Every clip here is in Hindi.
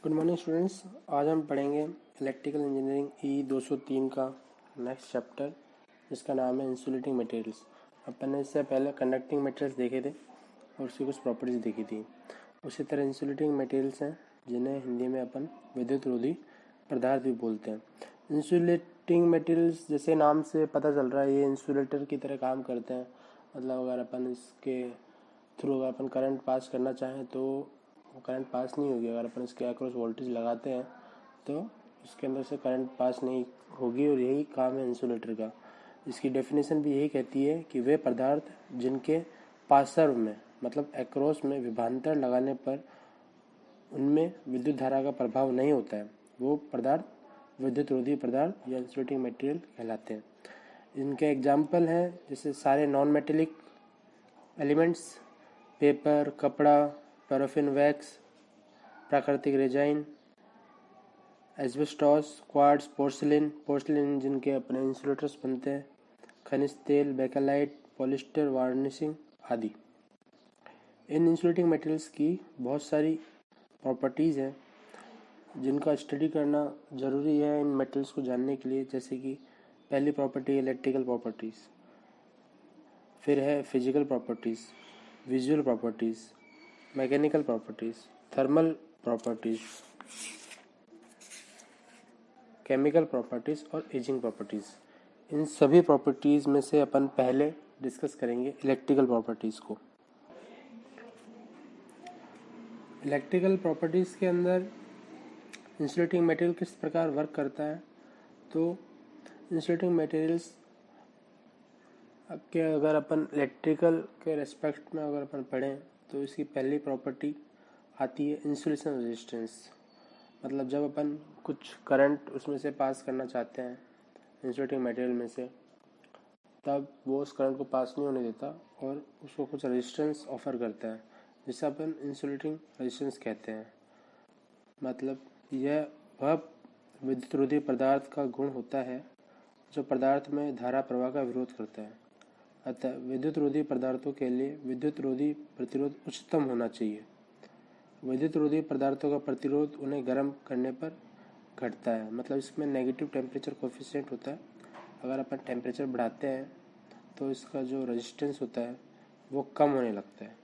Good morning students. आज हम पढ़ेंगे इलेक्ट्रिकल इंजीनियरिंग ई 203 का नेक्स्ट चैप्टर, जिसका नाम है इंसुलेटिंग मटेरियल्स। अपन ने इससे पहले कंडक्टिंग मटेरियल्स देखे थे और उसकी कुछ प्रॉपर्टीज़ देखी थी। उसी तरह इंसुलेटिंग मटेरियल्स हैं जिन्हें हिंदी में अपन विद्युत रोधी पदार्थ भी बोलते हैं। इंसुलेटिंग मटेरियल्स जैसे नाम से पता चल रहा है, ये इंसुलेटर की तरह काम करते हैं। मतलब अगर अपन इसके थ्रू अगर अपन करंट पास करना चाहें तो वो करंट पास नहीं होगी। अगर अपन इसके अक्रॉस वोल्टेज लगाते हैं तो उसके अंदर से करंट पास नहीं होगी, और यही काम है इंसुलेटर का। इसकी डेफिनेशन भी यही कहती है कि वे पदार्थ जिनके पार्श्व में मतलब अक्रॉस में विभवांतर लगाने पर उनमें विद्युत धारा का प्रभाव नहीं होता है, वो पदार्थ विद्युत रोधी पदार्थ या इंसुलेटिंग मटेरियल कहलाते हैं। इनके एग्जाम्पल हैं जैसे सारे नॉन मेटेलिक एलिमेंट्स, पेपर, कपड़ा, पैराफिन वैक्स, प्राकृतिक रेजाइन, एस्बेस्टॉस, क्वार्ट्ज, पोर्सलिन जिनके अपने इंसुलेटर्स बनते हैं, खनिज तेल, बेकेलाइट, पॉलिस्टर, वार्निशिंग आदि। इन इंसुलेटिंग मटेरियल्स की बहुत सारी प्रॉपर्टीज़ हैं जिनका स्टडी करना ज़रूरी है इन मेटल्स को जानने के लिए। जैसे कि पहली प्रॉपर्टी इलेक्ट्रिकल प्रॉपर्टीज़, फिर है physical properties, visual properties, mechanical properties, thermal properties, chemical properties और एजिंग प्रॉपर्टीज़। इन सभी प्रॉपर्टीज़ में से अपन पहले डिस्कस करेंगे इलेक्ट्रिकल प्रॉपर्टीज़ को। इलेक्ट्रिकल प्रॉपर्टीज़ के अंदर इंसुलेटिंग मटेरियल किस प्रकार वर्क करता है, तो इंसुलेटिंग मटेरियल्स के अगर अपन इलेक्ट्रिकल के रेस्पेक्ट में अगर अपन पढ़ें तो इसकी पहली प्रॉपर्टी आती है इंसुलेशन रेजिस्टेंस। मतलब जब अपन कुछ करंट उसमें से पास करना चाहते हैं इंसुलेटिंग मटेरियल में से, तब वो उस करंट को पास नहीं होने देता और उसको कुछ रेजिस्टेंस ऑफर करता है, जिसे अपन इंसुलेटिंग रेजिस्टेंस कहते हैं। मतलब यह वह विद्युत रोधी पदार्थ का गुण होता है जो पदार्थ में धारा प्रवाह का विरोध करता है। अतः विद्युत रोधी पदार्थों के लिए विद्युत रोधी प्रतिरोध उच्चतम होना चाहिए। विद्युत रोधी पदार्थों का प्रतिरोध उन्हें गर्म करने पर घटता है। मतलब इसमें नेगेटिव टेम्परेचर कोफिशिएंट होता है। अगर अपन टेम्परेचर बढ़ाते हैं तो इसका जो रेजिस्टेंस होता है वो कम होने लगता है।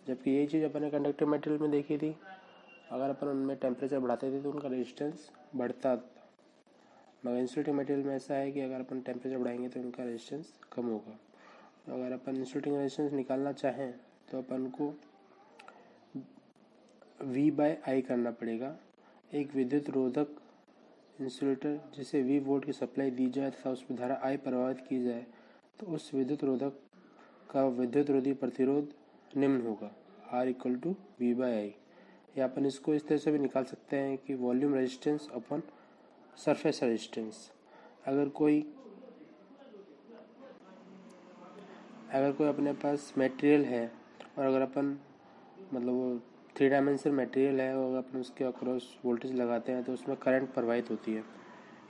जबकि यही चीज़ अपन ने कंडक्टिव मटेरियल में देखी थी, अगर अपन उनमें टेम्परेचर बढ़ाते थे तो उनका रेजिस्टेंस बढ़ता था। मगर इंसुलेटिंग मटेरियल में ऐसा है कि अगर अपन टेम्परेचर बढ़ाएंगे तो उनका रेजिस्टेंस कम होगा। तो अगर अपन इंसुलेटिंग रेजिस्टेंस निकालना चाहें तो अपन को V/I करना पड़ेगा। एक विद्युत रोधक इंसुलेटर जिसे V वोल्ट की सप्लाई दी जाए तथा उसमें धारा I प्रवाहित की जाए तो उस विद्युत रोधक का विद्युत रोधी प्रतिरोध निम्न होगा, R=V/I। या अपन इसको इस तरह से भी निकाल सकते हैं कि volume resistance upon surface resistance. अगर कोई अपने पास मटेरियल है और अगर अपन मतलब वो 3 डायमेंशनल मटेरियल है और अगर अपन उसके अक्रॉस वोल्टेज लगाते हैं तो उसमें करंट प्रवाहित होती है।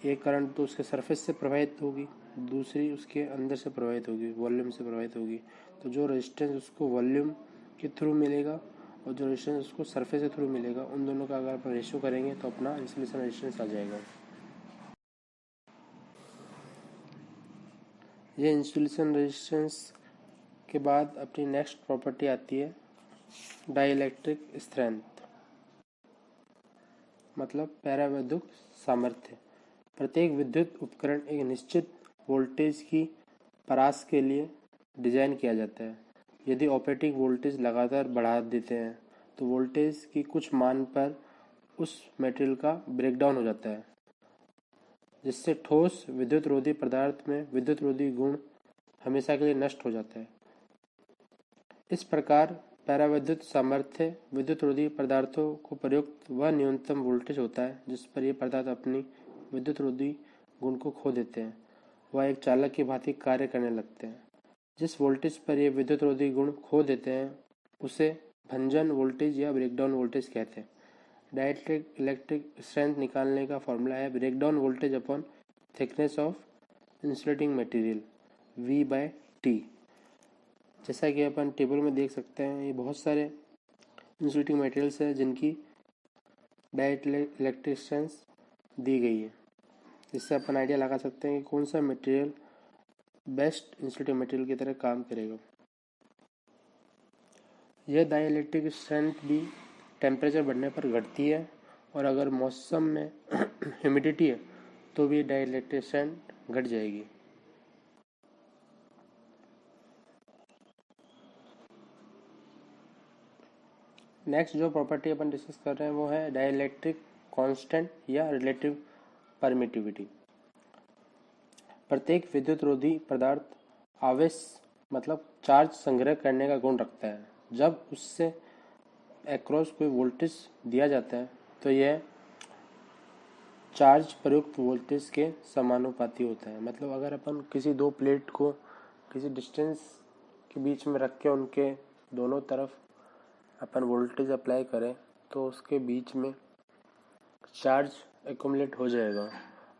एक करंट तो उसके सरफेस से प्रवाहित होगी, दूसरी उसके अंदर से प्रवाहित होगी, वॉल्यूम से प्रवाहित होगी। तो जो रेजिस्टेंस उसको वॉल्यूम के थ्रू मिलेगा और जो रेजिस्टेंस उसको सरफेस के थ्रू मिलेगा, उन दोनों का अगर अपन रेशियो करेंगे तो अपना इंसुलेशन रेजिस्टेंस आ जाएगा। ये इंसुलेशन रेजिस्टेंस के बाद अपनी नेक्स्ट प्रॉपर्टी आती है डाइइलेक्ट्रिक स्ट्रेंथ, मतलब पैरावैद्युत सामर्थ्य। प्रत्येक विद्युत उपकरण एक निश्चित वोल्टेज की परास के लिए डिजाइन किया जाता है। यदि ऑपरेटिंग वोल्टेज लगातार बढ़ा देते हैं तो वोल्टेज की कुछ मान पर उस मटेरियल का ब्रेकडाउन हो जाता है, जिससे ठोस विद्युत रोधी पदार्थ में विद्युत रोधी गुण हमेशा के लिए नष्ट हो जाता है। इस प्रकार पैरावैद्युत सामर्थ्य विद्युत रोधी पदार्थों को प्रयुक्त वह न्यूनतम वोल्टेज होता है जिस पर ये पदार्थ अपनी विद्युत रोधी गुण को खो देते हैं। वह एक चालक की भांति कार्य करने लगते हैं। जिस वोल्टेज पर ये विद्युत रोधी गुण खो देते हैं उसे भंजन वोल्टेज या ब्रेकडाउन वोल्टेज कहते हैं। डाइलेक्ट्रिक इलेक्ट्रिक स्ट्रेंथ निकालने का फॉर्मूला है breakdown voltage upon thickness of insulating material, V/T। जैसा कि अपन टेबल में देख सकते हैं, ये बहुत सारे इंसुलेटिंग मटेरियल्स हैं जिनकी डाइलेक्ट्रिक्स दी गई है, जिससे अपन आइडिया लगा सकते हैं कि कौन सा मटेरियल बेस्ट इंसुलेटिंग मटेरियल की तरह काम करेगा। यह डाइलेक्ट्रिक स्ट्रेंथ भी टेम्परेचर बढ़ने पर घटती है, और अगर मौसम में ह्यूमिडिटी है तो भी डाइलेक्ट्रिक स्ट्रेंथ घट जाएगी। नेक्स्ट जो प्रॉपर्टी अपन डिस्कस कर रहे हैं वो है डाइलेक्ट्रिक कांस्टेंट या रिलेटिव परमिटिविटी। प्रत्येक विद्युत रोधी पदार्थ आवेश मतलब चार्ज संग्रह करने का गुण रखता है। जब उससे अक्रॉस कोई वोल्टेज दिया जाता है तो यह चार्ज प्रयुक्त वोल्टेज के समानुपाती होता है। मतलब अगर अपन किसी दो प्लेट को किसी डिस्टेंस के बीच में रख के उनके दोनों तरफ अपन वोल्टेज अप्लाई करें तो उसके बीच में चार्ज एक्युमुलेट हो जाएगा,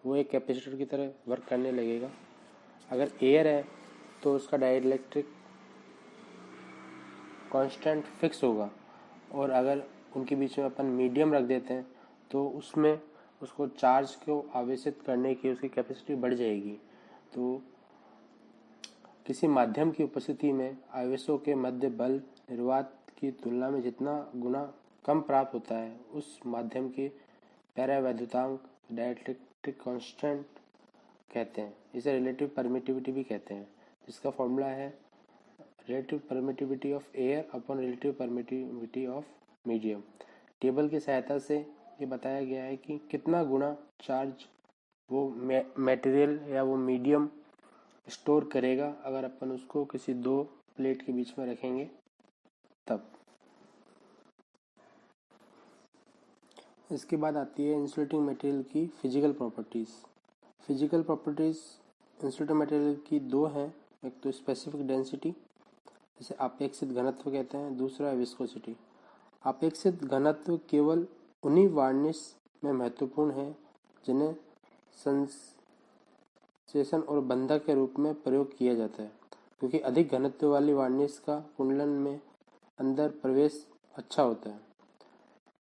वो एक कैपेसिटर की तरह वर्क करने लगेगा। अगर एयर है तो उसका डाइलेक्ट्रिक कांस्टेंट फिक्स होगा, और अगर उनके बीच में अपन मीडियम रख देते हैं तो उसमें उसको चार्ज को आवेशित करने की उसकी कैपेसिटी बढ़ जाएगी। तो किसी माध्यम की उपस्थिति में आवेशों के मध्य बल निर्वात की तुलना में जितना गुना कम प्राप्त होता है उस माध्यम की पैरावैद्युतांक डाइलेक्ट्रिक कांस्टेंट कहते हैं। इसे रिलेटिव परमिटिविटी भी कहते हैं, जिसका फॉर्मूला है relative permittivity of air upon relative permittivity of medium. Table की सहायता से ये बताया गया है कि कितना गुना चार्ज वो मटेरियल या वो मीडियम स्टोर करेगा अगर अपन उसको किसी दो प्लेट के बीच में रखेंगे तब। इसके बाद आती है इंसुलेटिंग मटेरियल की physical properties. Physical properties insulating material की दो हैं, एक तो स्पेसिफिक डेंसिटी जिसे अपेक्षित घनत्व कहते हैं, दूसरा विस्कोसिटी। अपेक्षित घनत्व केवल उन्हीं वार्निश में महत्वपूर्ण है जिन्हें संसेशन और बंधक के रूप में प्रयोग किया जाता है, क्योंकि अधिक घनत्व वाली वार्निश का कुंडलन में अंदर प्रवेश अच्छा होता है।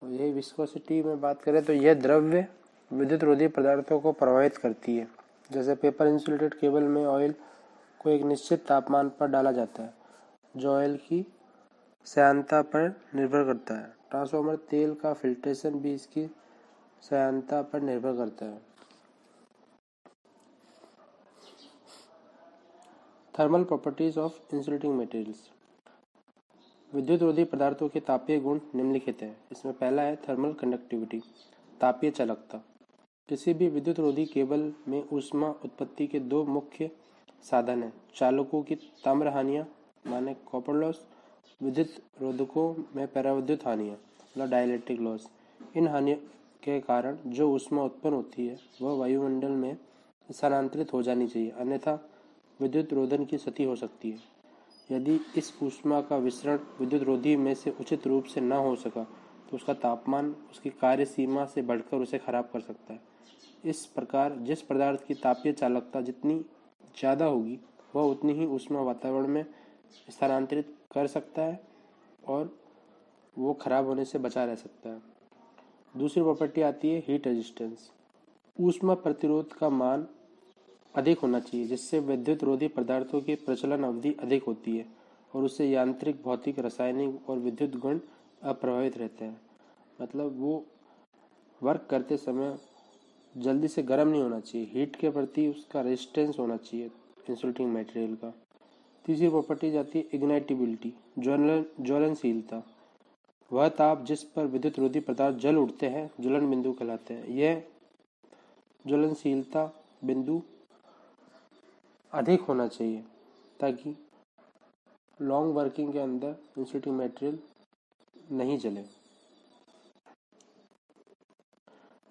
और यही विस्कोसिटी में बात करें तो यह द्रव्य विद्युत रोधी पदार्थों को प्रभावित करती है। जैसे पेपर इंसुलेटेड केबल में ऑयल को एक निश्चित तापमान पर डाला जाता है जो ऑयल की श्यानता पर निर्भर करता है। ट्रांसफार्मर तेल का फिल्ट्रेशन भी इसकी श्यानता पर निर्भर करता है। Thermal properties of insulating materials. विद्युत रोधी पदार्थों के तापीय गुण निम्नलिखित हैं। इसमें पहला है थर्मल कंडक्टिविटी, तापीय चालकता। किसी भी विद्युत रोधी केबल में ऊष्मा उत्पत्ति के दो मुख्य साधन हैं। चालकों की ताम्र हानियाँ माने कॉपर लॉस, विद्युत रोधकों में पराविद्युत हानियाँ मतलब डाइलेक्ट्रिक लॉस। इन हानियों के कारण जो ऊष्मा उत्पन्न होती है वह वायुमंडल में स्थानांतरित हो जानी चाहिए, अन्यथा विद्युत रोधन की क्षति हो सकती है। यदि इस ऊष्मा का विसरण विद्युत रोधी में से उचित रूप से न हो सका तो उसका तापमान उसकी कार्य सीमा से बढ़कर उसे खराब कर सकता है। इस प्रकार जिस पदार्थ की तापीय चालकता जितनी ज़्यादा होगी वह उतनी ही ऊष्मा वातावरण में स्थानांतरित कर सकता है और वो खराब होने से बचा रह सकता है। दूसरी प्रॉपर्टी आती है हीट रेजिस्टेंस। ऊष्मा प्रतिरोध का मान अधिक होना चाहिए, जिससे विद्युत रोधी पदार्थों की प्रचलन अवधि अधिक होती है और उससे यांत्रिक, भौतिक, रासायनिक और विद्युत गुण अप्रभावित रहते हैं। मतलब वो वर्क करते समय जल्दी से गर्म नहीं होना चाहिए, हीट के प्रति उसका रेजिस्टेंस होना चाहिए इंसुलेटिंग मटेरियल का। तीसरी प्रॉपर्टी जाती है इग्नाइटेबिलिटी, ज्वलनशीलता। वह ताप जिस पर विद्युत रोधी पदार्थ जल उठते हैं ज्वलन बिंदु कहलाते हैं। यह ज्वलनशीलता बिंदु अधिक होना चाहिए ताकि लॉन्ग वर्किंग के अंदर इंसुलेटिंग मटेरियल नहीं जले।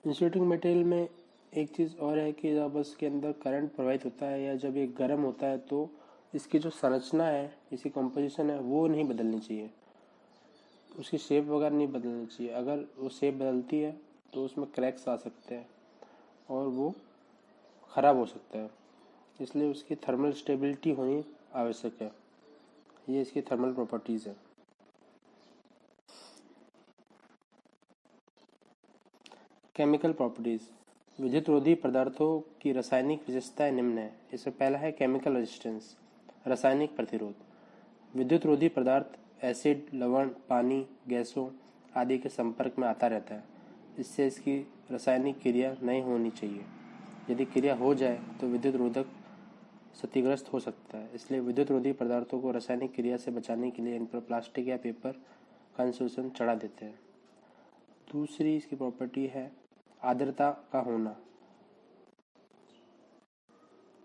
इंसुलेटिंग मटेरियल में एक चीज़ और है कि जब इसके अंदर करंट प्रवाहित होता है या जब ये गर्म होता है तो इसकी जो संरचना है, इसकी कंपोजिशन है, वो नहीं बदलनी चाहिए, उसकी शेप वगैरह नहीं बदलनी चाहिए। अगर वो शेप बदलती है तो उसमें क्रैक्स आ सकते हैं और वो ख़राब हो सकता है, इसलिए उसकी थर्मल स्टेबिलिटी होनी आवश्यक है। ये इसकी थर्मल प्रॉपर्टीज़ है। Chemical properties. विद्युत रोधी पदार्थों की रासायनिक विशेषताएं निम्न है। इसमें पहला है केमिकल रेजिस्टेंस, रासायनिक प्रतिरोध। विद्युत रोधी पदार्थ एसिड, लवण, पानी, गैसों आदि के संपर्क में आता रहता है। इससे इसकी रासायनिक क्रिया नहीं होनी चाहिए। यदि क्रिया हो जाए तो विद्युत रोधक क्षतिग्रस्त हो सकता है। इसलिए विद्युत रोधी पदार्थों को रासायनिक क्रिया से बचाने के लिए इन पर प्लास्टिक या पेपर का इंसुलेशन चढ़ा देते हैं। दूसरी इसकी प्रॉपर्टी है आर्द्रता का होना,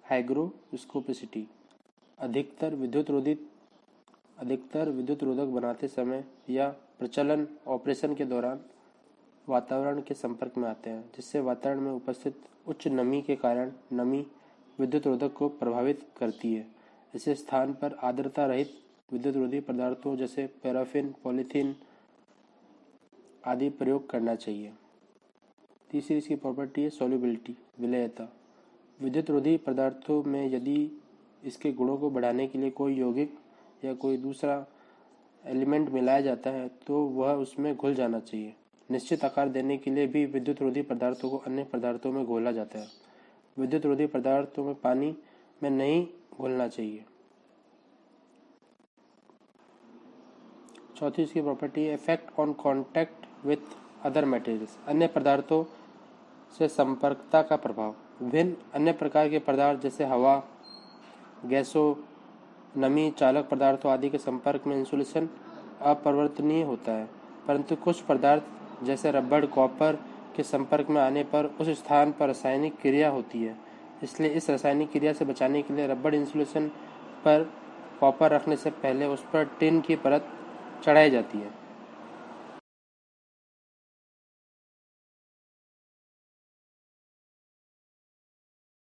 हाइग्रोस्कोपिसिटी। अधिकतर विद्युत रोधक बनाते समय या प्रचलन ऑपरेशन के दौरान वातावरण के संपर्क में आते हैं, जिससे वातावरण में उपस्थित उच्च नमी के कारण नमी विद्युत रोधक को प्रभावित करती है। इस स्थान पर आर्द्रता रहित विद्युत रोधी पदार्थों जैसे पैराफिन, पॉलीथीन आदि प्रयोग करना चाहिए। तीसरी इसकी प्रॉपर्टी है सॉल्युबिलिटी, विलेयता। विद्युत रोधी पदार्थों में यदि इसके गुणों को बढ़ाने के लिए कोई यौगिक या कोई दूसरा एलिमेंट मिलाया जाता है तो वह उसमें घुल जाना चाहिए। निश्चित आकार देने के लिए भी विद्युत रोधी पदार्थों को अन्य पदार्थों में घोला जाता है। विद्युत रोधी पदार्थों में पानी में नहीं घुलना चाहिए। चौथी इसकी प्रॉपर्टी है effect on contact with other materials, अन्य पदार्थों से संपर्कता का प्रभाव। विभिन्न अन्य प्रकार के पदार्थ जैसे हवा, गैसों, नमी, चालक पदार्थों आदि के संपर्क में इंसुलेशन अपरिवर्तनीय होता है, परंतु कुछ पदार्थ जैसे रबड़, कॉपर के संपर्क में आने पर उस स्थान पर रासायनिक क्रिया होती है। इसलिए इस रासायनिक क्रिया से बचाने के लिए रबड़ इंसुलेशन पर कॉपर रखने से पहले उस पर टिन की परत चढ़ाई जाती है।